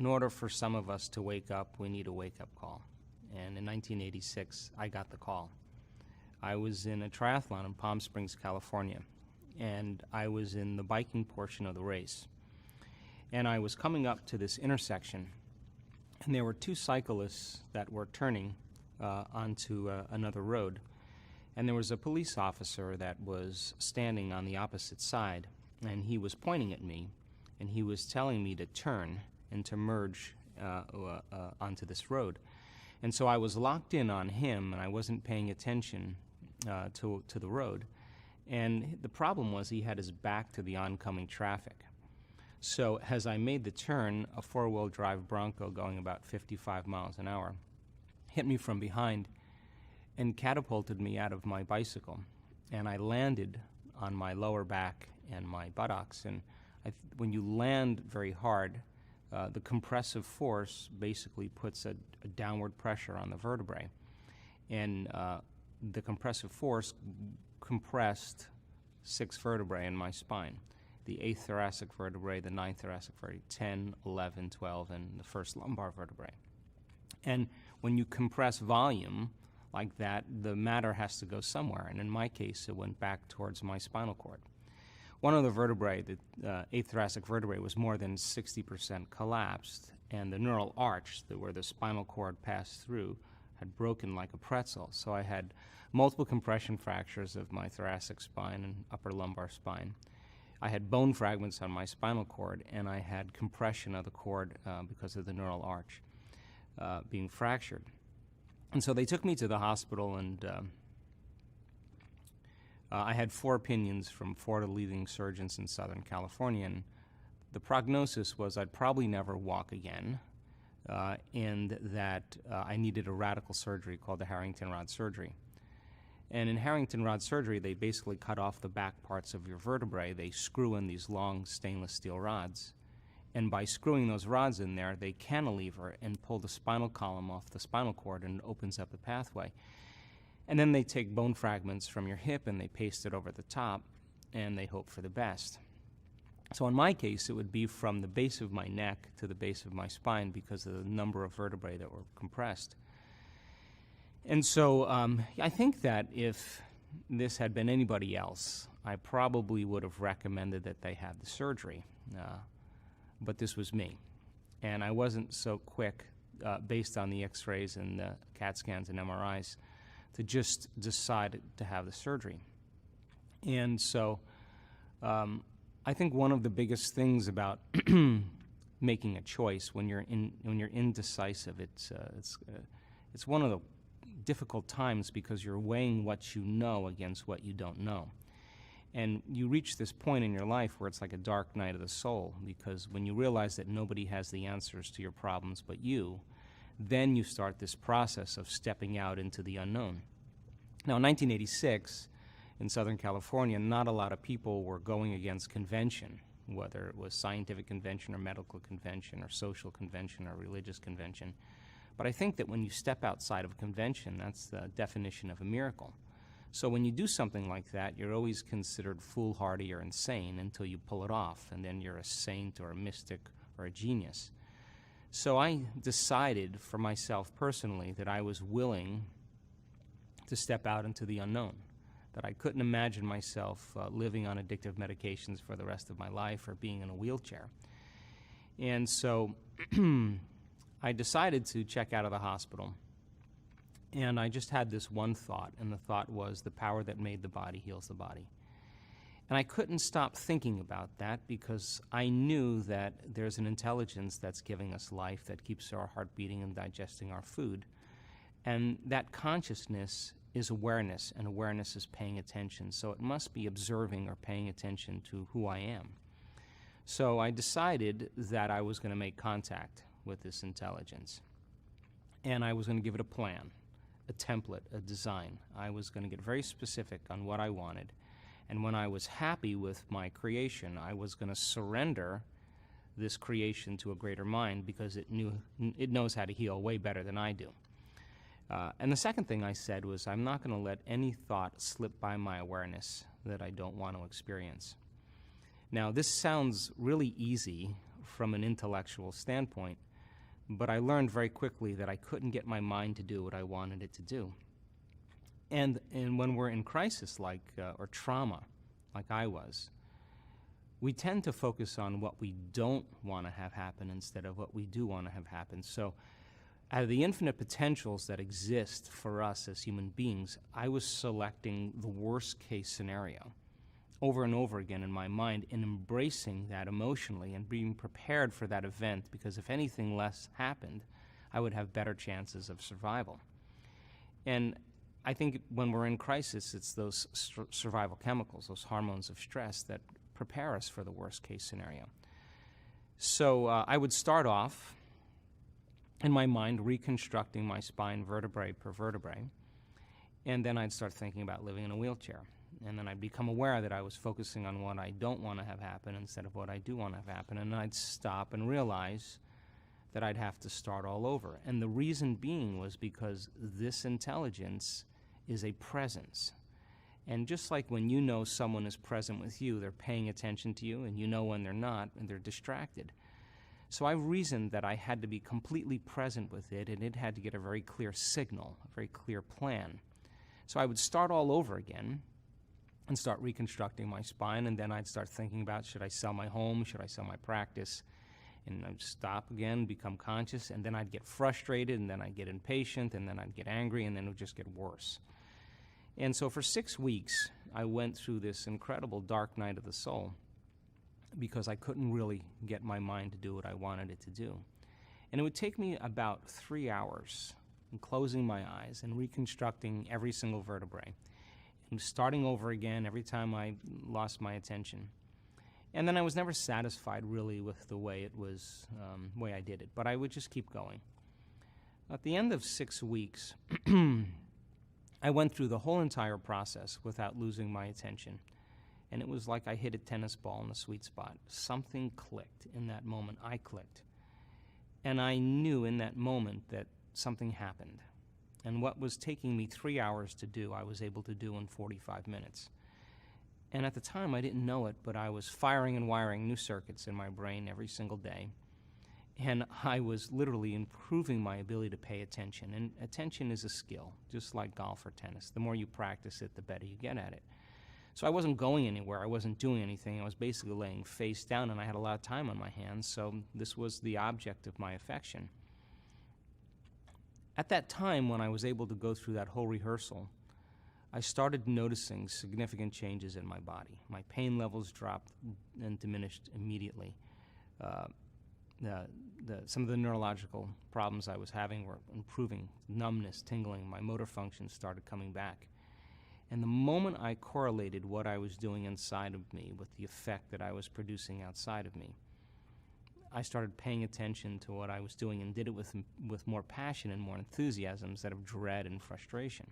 in order for some of us to wake up, we need a wake-up call. And in 1986, I got the call. I was in a triathlon in Palm Springs, California, and I was in the biking portion of the race. And I was coming up to this intersection, and there were two cyclists that were turning onto another road. And there was a police officer that was standing on the opposite side, and he was pointing at me, and he was telling me to turn and to merge onto this road. And so I was locked in on him, and I wasn't paying attention to the road. And the problem was he had his back to the oncoming traffic. So as I made the turn, a four-wheel drive Bronco going about 55 miles an hour hit me from behind and catapulted me out of my bicycle. And I landed on my lower back and my buttocks. And when you land very hard, the compressive force basically puts a downward pressure on the vertebrae. And the compressive force compressed 6 vertebrae in my spine. The 8th thoracic vertebrae, the 9th thoracic vertebrae, 10, 11, 12, and the first lumbar vertebrae. And when you compress volume like that, the matter has to go somewhere. And in my case, it went back towards my spinal cord. One of the vertebrae, the 8th thoracic vertebrae, was more than 60% collapsed, and the neural arch, where the spinal cord passed through, had broken like a pretzel. So I had multiple compression fractures of my thoracic spine and upper lumbar spine. I had bone fragments on my spinal cord, and I had compression of the cord because of the neural arch being fractured. And so they took me to the hospital, and I had 4 opinions from 4 leading surgeons in Southern California, and the prognosis was I'd probably never walk again, and that I needed a radical surgery called the Harrington rod surgery. And in Harrington rod surgery, they basically cut off the back parts of your vertebrae. They screw in these long stainless steel rods. And by screwing those rods in there, they cantilever and pull the spinal column off the spinal cord, and it opens up a pathway. And then they take bone fragments from your hip and they paste it over the top, and they hope for the best. So in my case, it would be from the base of my neck to the base of my spine because of the number of vertebrae that were compressed. And so I think that if this had been anybody else, I probably would have recommended that they have the surgery. But this was me. And I wasn't so quick, based on the x-rays and the CAT scans and MRIs, to just decide to have the surgery. And so I think one of the biggest things about making a choice when you're indecisive, it's one of the difficult times because you're weighing what you know against what you don't know. And you reach this point in your life where it's like a dark night of the soul, because when you realize that nobody has the answers to your problems but you, then you start this process of stepping out into the unknown. Now, in 1986, in Southern California, not a lot of people were going against convention, whether it was scientific convention or medical convention or social convention or religious convention. But I think that when you step outside of a convention, that's the definition of a miracle. So when you do something like that, you're always considered foolhardy or insane until you pull it off, and then you're a saint or a mystic or a genius. So I decided for myself personally that I was willing to step out into the unknown, that I couldn't imagine myself living on addictive medications for the rest of my life or being in a wheelchair. And so I decided to check out of the hospital. And I just had this one thought, and the thought was the power that made the body heals the body. And I couldn't stop thinking about that because I knew that there's an intelligence that's giving us life, that keeps our heart beating and digesting our food. And that consciousness is awareness, and awareness is paying attention. So it must be observing or paying attention to who I am. So I decided that I was going to make contact with this intelligence. And I was going to give it a plan, a template, a design. I was going to get very specific on what I wanted. And when I was happy with my creation, I was going to surrender this creation to a greater mind because it knows how to heal way better than I do. And the second thing I said was I'm not going to let any thought slip by my awareness that I don't want to experience. Now, this sounds really easy from an intellectual standpoint, But I learned very quickly that I couldn't get my mind to do what I wanted it to do. And when we're in crisis or trauma, like I was, we tend to focus on what we don't want to have happen instead of what we do want to have happen. So out of the infinite potentials that exist for us as human beings, I was selecting the worst case scenario over and over again in my mind and embracing that emotionally and being prepared for that event, because if anything less happened, I would have better chances of survival. And I think when we're in crisis, it's those survival chemicals, those hormones of stress that prepare us for the worst case scenario. So I would start off in my mind reconstructing my spine vertebrae per vertebrae, and then I'd start thinking about living in a wheelchair. And then I'd become aware that I was focusing on what I don't want to have happen instead of what I do want to have happen, and I'd stop and realize that I'd have to start all over. And the reason being was because this intelligence is a presence. And just like when you know someone is present with you, they're paying attention to you, and you know when they're not, and they're distracted. So I reasoned that I had to be completely present with it, and it had to get a very clear signal, a very clear plan. So I would start all over again and start reconstructing my spine, and then I'd start thinking about, should I sell my home, should I sell my practice? And I'd stop again, become conscious, and then I'd get frustrated, and then I'd get impatient, and then I'd get angry, and then it would just get worse. And so for 6 weeks, I went through this incredible dark night of the soul because I couldn't really get my mind to do what I wanted it to do. And it would take me about 3 hours in closing my eyes and reconstructing every single vertebrae and starting over again every time I lost my attention. And then I was never satisfied really with the way it was, way I did it, but I would just keep going. At the end of 6 weeks, I went through the whole entire process without losing my attention. And it was like I hit a tennis ball in the sweet spot. Something clicked in that moment. I clicked. And I knew in that moment that something happened. And what was taking me 3 hours to do, I was able to do in 45 minutes. And at the time, I didn't know it, but I was firing and wiring new circuits in my brain every single day. And I was literally improving my ability to pay attention. And attention is a skill, just like golf or tennis. The more you practice it, the better you get at it. So I wasn't going anywhere. I wasn't doing anything. I was basically laying face down, and I had a lot of time on my hands, so this was the object of my affection. At that time, when I was able to go through that whole rehearsal, I started noticing significant changes in my body. My pain levels dropped and diminished immediately. Some of the neurological problems I was having were improving. Numbness, tingling, my motor function started coming back. And the moment I correlated what I was doing inside of me with the effect that I was producing outside of me, I started paying attention to what I was doing and did it with more passion and more enthusiasm instead of dread and frustration.